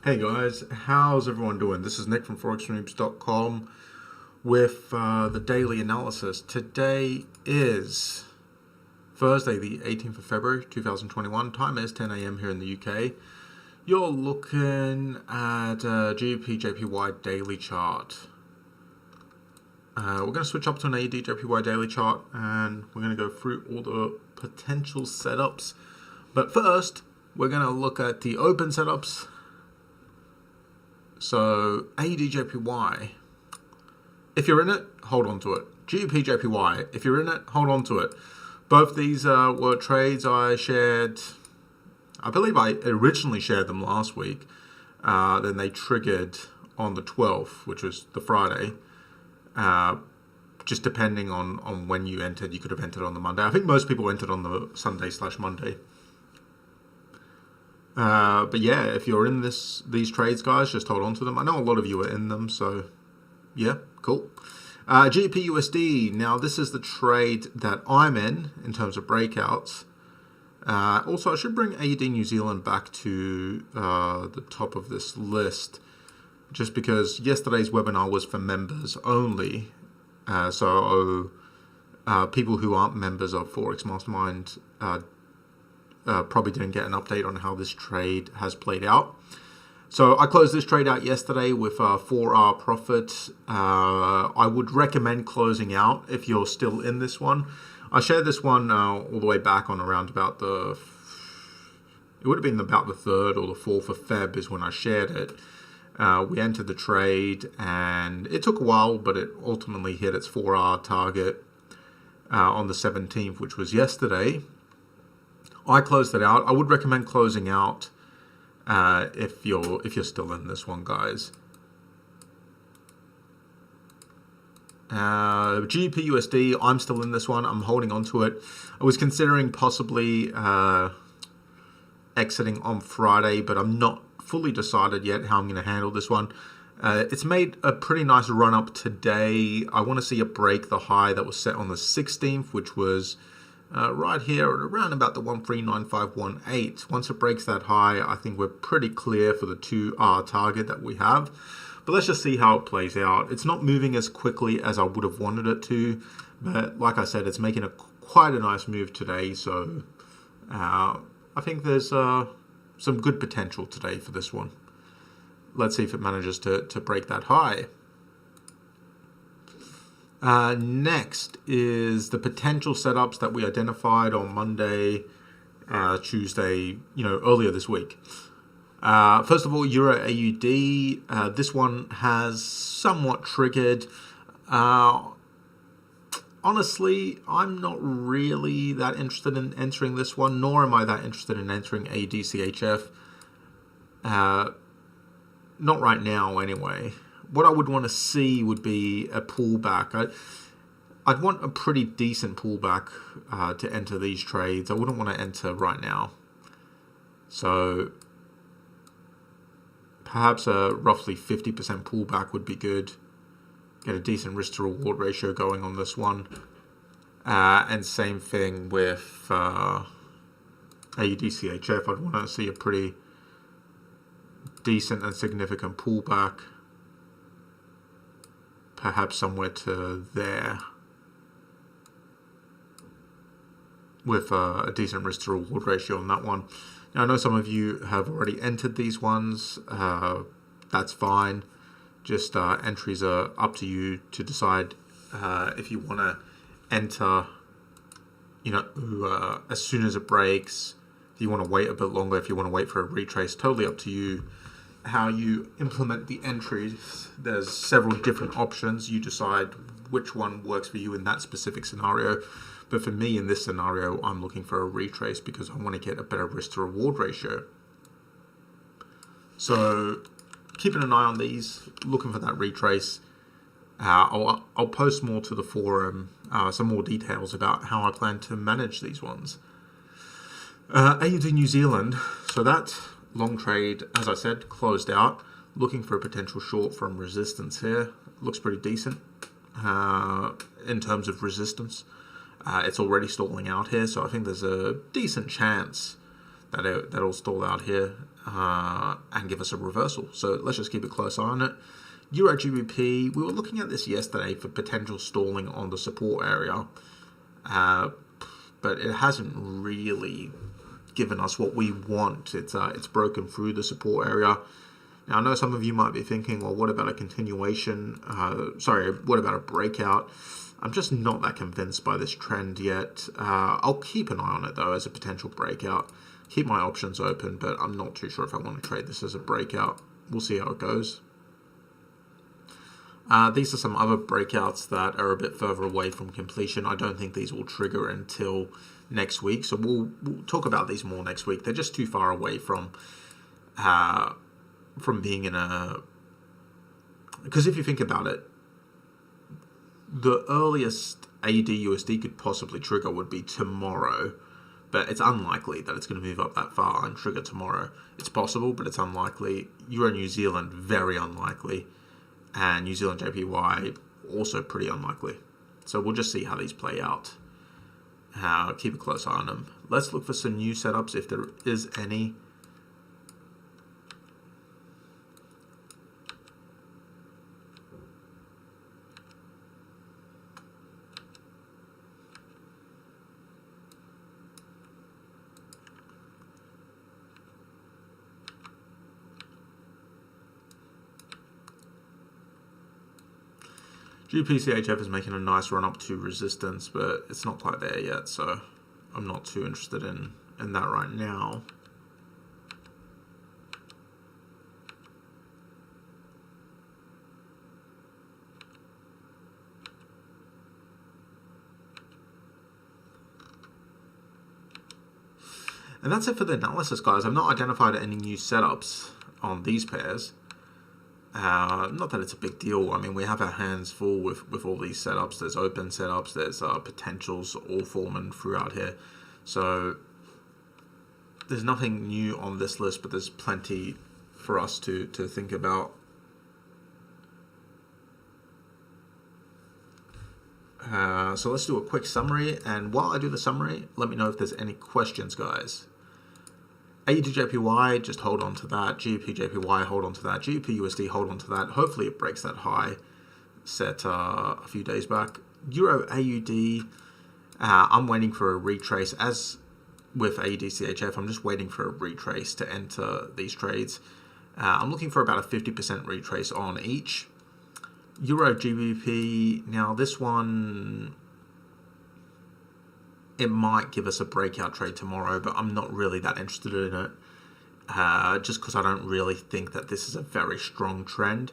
Hey guys, how's everyone doing? This is Nick from ForexNoobs.com with the daily analysis. Today is Thursday, the 18th of February, 2021. Time is 10 a.m. here in the UK. You're looking at GBP JPY daily chart. We're going to switch up to an AUD JPY daily chart and we're going to go through all the potential setups. But first, we're going to look at the open setups. So AUD JPY, if you're in it, hold on to it. GBP JPY, if you're in it, hold on to it. Both these were trades I shared. I believe I originally shared them last week. Then they triggered on the 12th, which was the Friday. Just depending on when you entered, you could have entered on the Monday. I think most people entered on the Sunday/Monday. But yeah, if you're in these trades, guys, just hold on to them. I know a lot of you are in them, so yeah, cool. GBP USD. Now, this is the trade that I'm in terms of breakouts. Also, I should bring AUD New Zealand back to the top of this list, just because yesterday's webinar was for members only. So people who aren't members of Forex Mastermind probably didn't get an update on how this trade has played out. So I closed this trade out yesterday with a 4R profit. I would recommend closing out if you're still in this one. I shared this one all the way back on around about it would have been about the 3rd or the 4th of Feb is when I shared it. We entered the trade and it took a while, but it ultimately hit its 4R target on the 17th, which was yesterday. I closed it out. I would recommend closing out if you're still in this one, guys. GBP USD, I'm still in this one. I'm holding on to it. I was considering possibly exiting on Friday, but I'm not fully decided yet how I'm going to handle this one. It's made a pretty nice run up today. I want to see it break the high that was set on the 16th, which was right here at around about the 139518. Once it breaks that high, I think we're pretty clear for the 2R target that we have. But let's just see how it plays out. It's not moving as quickly as I would have wanted it to, but like I said, it's making quite a nice move today. So I think there's some good potential today for this one. Let's see if it manages to break that high. Next is the potential setups that we identified on Monday, Tuesday, earlier this week. First of all, Euro AUD. This one has somewhat triggered. Honestly, I'm not really that interested in entering this one, nor am I that interested in entering AUD CHF. Not right now, anyway. What I would want to see would be a pullback. I'd want a pretty decent pullback to enter these trades. I wouldn't want to enter right now. So perhaps a roughly 50% pullback would be good. Get a decent risk to reward ratio going on this one. And same thing with AUD CHF. I'd want to see a pretty decent and significant pullback. Perhaps somewhere to there with a decent risk to reward ratio on that one. Now, I know some of you have already entered these ones. That's fine. Just entries are up to you to decide if you want to enter, as soon as it breaks. If you want to wait a bit longer, if you want to wait for a retrace, totally up to you. How you implement the entries. There's several different options. You decide which one works for you in that specific scenario. But for me, in this scenario, I'm looking for a retrace because I want to get a better risk to reward ratio. So keeping an eye on these, looking for that retrace. I'll post more to the forum, some more details about how I plan to manage these ones. AUD New Zealand. So that long trade, as I said, closed out. Looking for a potential short from resistance here. Looks pretty decent in terms of resistance. It's already stalling out here, so I think there's a decent chance that it'll stall out here. and give us a reversal. So let's just keep a close eye on it. Euro GBP, we were looking at this yesterday for potential stalling on the support area, but it hasn't really given us what we want. It's broken through the support area. Now, I know some of you might be thinking, well, what about a continuation? What about a breakout? I'm just not that convinced by this trend yet. I'll keep an eye on it, though, as a potential breakout. Keep my options open, but I'm not too sure if I want to trade this as a breakout. We'll see how it goes. These are some other breakouts that are a bit further away from completion. I don't think these will trigger until next week, so we'll talk about these more next week. They're just too far away from being in a... Because if you think about it, the earliest AUD USD could possibly trigger would be tomorrow, but it's unlikely that it's going to move up that far and trigger tomorrow. It's possible, but it's unlikely. Euro New Zealand, very unlikely. And New Zealand JPY, also pretty unlikely. So we'll just see how these play out. Keep a close eye on them. Let's look for some new setups if there is any. GPCHF is making a nice run up to resistance, but it's not quite there yet, so I'm not too interested in that right now. And that's it for the analysis, guys. I've not identified any new setups on these pairs. Not that it's a big deal. I mean, we have our hands full with all these setups. There's open setups, there's potentials all forming throughout here. So there's nothing new on this list, but there's plenty for us to think about. So let's do a quick summary. And while I do the summary, let me know if there's any questions, guys. AUD JPY, just hold on to that. GBP JPY, hold on to that. GBP USD, hold on to that. Hopefully it breaks that high set a few days back. Euro AUD, I'm waiting for a retrace. As with AUD CHF, I'm just waiting for a retrace to enter these trades. I'm looking for about a 50% retrace on each. Euro GBP, now this one, it might give us a breakout trade tomorrow, but I'm not really that interested in it, just because I don't really think that this is a very strong trend.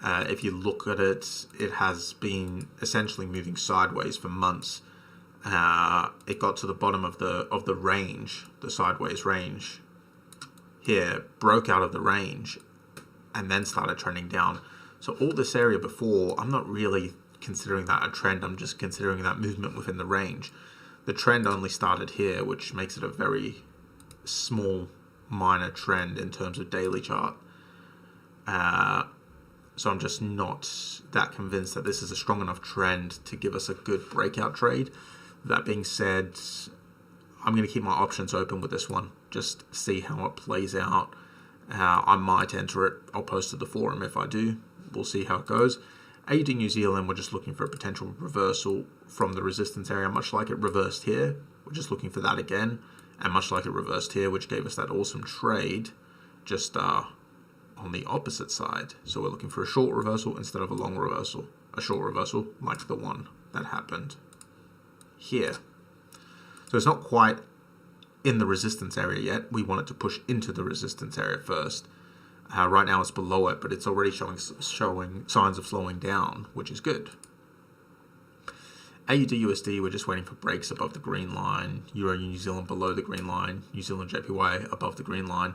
If you look at it, it has been essentially moving sideways for months. It got to the bottom of the range, the sideways range here, broke out of the range, and then started trending down. So all this area before, I'm not really considering that a trend. I'm just considering that movement within the range. The trend only started here, which makes it a very small, minor trend in terms of daily chart. So I'm just not that convinced that this is a strong enough trend to give us a good breakout trade. That being said, I'm going to keep my options open with this one. Just see how it plays out. I might enter it. I'll post to the forum if I do. We'll see how it goes. AUD New Zealand, we're just looking for a potential reversal from the resistance area, much like it reversed here. We're just looking for that again, and much like it reversed here, which gave us that awesome trade, just on the opposite side. So we're looking for a short reversal instead of a long reversal. A short reversal, like the one that happened here. So it's not quite in the resistance area yet. We want it to push into the resistance area first. Right now it's below it, but it's already showing signs of slowing down, which is good. AUD USD, we're just waiting for breaks above the green line. Euro New Zealand below the green line. New Zealand JPY above the green line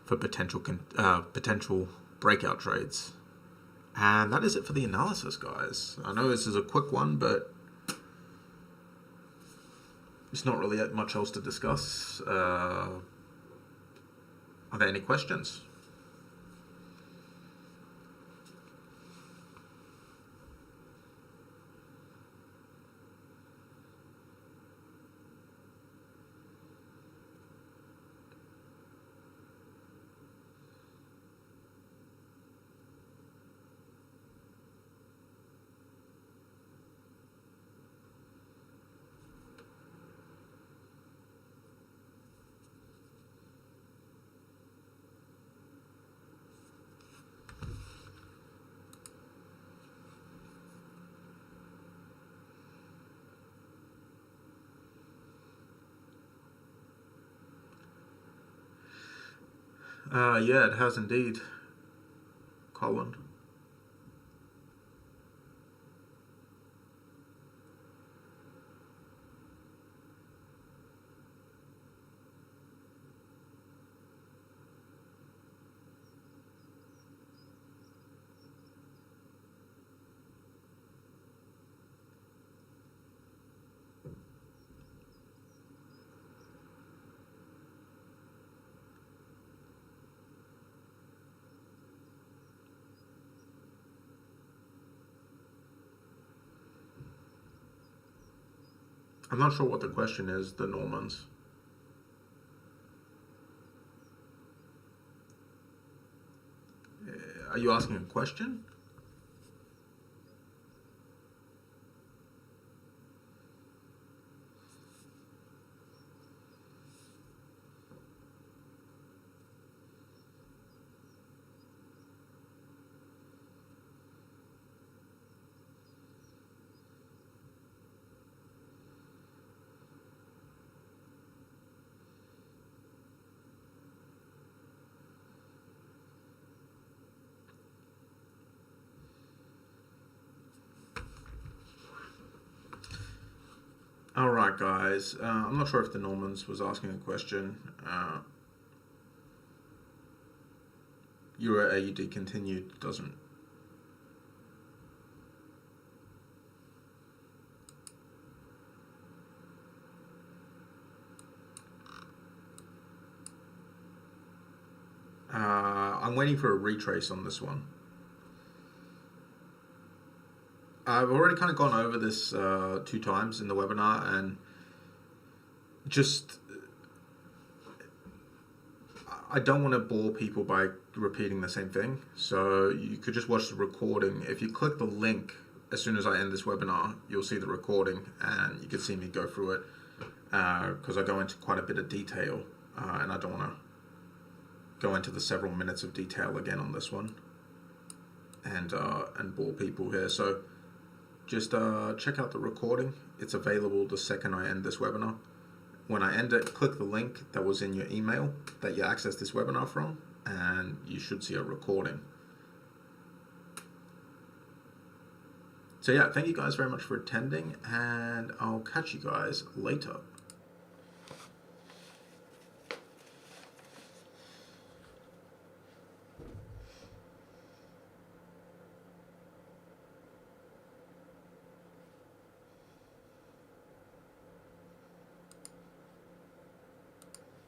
for potential breakout trades. And that is it for the analysis, guys. I know this is a quick one, but it's not really much else to discuss. Are there any questions? Yeah, it has indeed, Colin. I'm not sure what the question is, the Normans. Are you asking a question? All right, guys. I'm not sure if the Normans was asking a question. Euro AUD continued doesn't. I'm waiting for a retrace on this one. I've already kind of gone over this 2 times in the webinar, and just I don't want to bore people by repeating the same thing. So you could just watch the recording. If you click the link as soon as I end this webinar, you'll see the recording, and you can see me go through it because I go into quite a bit of detail, and I don't want to go into the several minutes of detail again on this one and bore people here. So just check out the recording. It's available the second I end this webinar. When I end it, click the link that was in your email that you accessed this webinar from, and you should see a recording. So yeah, thank you guys very much for attending, and I'll catch you guys later.